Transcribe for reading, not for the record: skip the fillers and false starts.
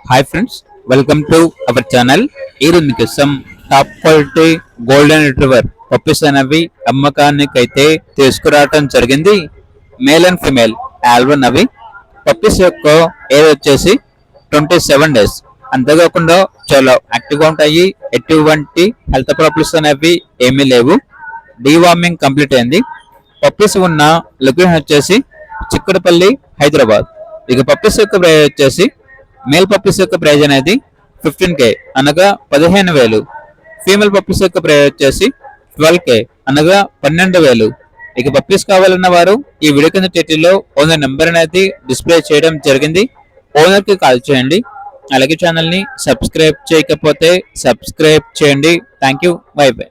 Hi friends, welcome to our channel. ఈరోజు మీకోసం top quality golden retriever puppies అనేవి అమ్మకానికి అయితే తీసుకురావటం జరిగింది. మేల్ అండ్ ఫిమేల్ ఆల్బన్ అవి పప్పీస్ యొక్క ఏజ్ వచ్చేసి 27 డేస్. అంతేకాకుండా చాలా యాక్టివ్గా ఉంటాయి. ఎటువంటి హెల్త్ ప్రాబ్లమ్స్ అనేవి ఏమీ లేవు. డీవార్మింగ్ కంప్లీట్ అయింది. పప్పీస్ ఉన్న లొకేషన్ వచ్చేసి చిక్కడపల్లి, హైదరాబాద్. ఇక పప్పీస్ యొక్క ప్రైస్ వచ్చేసి మేల్ పప్పీస్ యొక్క ప్రైజ్ అనేది 15K అనగా 15,000. ఫీమేల్ పప్పీస్ యొక్క ప్రైజ్ వచ్చేసి 12K అనగా 12,000. ఇక పప్పీస్ కావాలన్న వారు ఈ వీడియో కింద టైటిల్లో ఓనర్ నెంబర్ అనేది డిస్ప్లే చేయడం జరిగింది. ఓనర్ కి కాల్ చేయండి. అలాగే ఛానల్ ని సబ్స్క్రైబ్ చేయకపోతే సబ్స్క్రైబ్ చేయండి. Thank you. By by.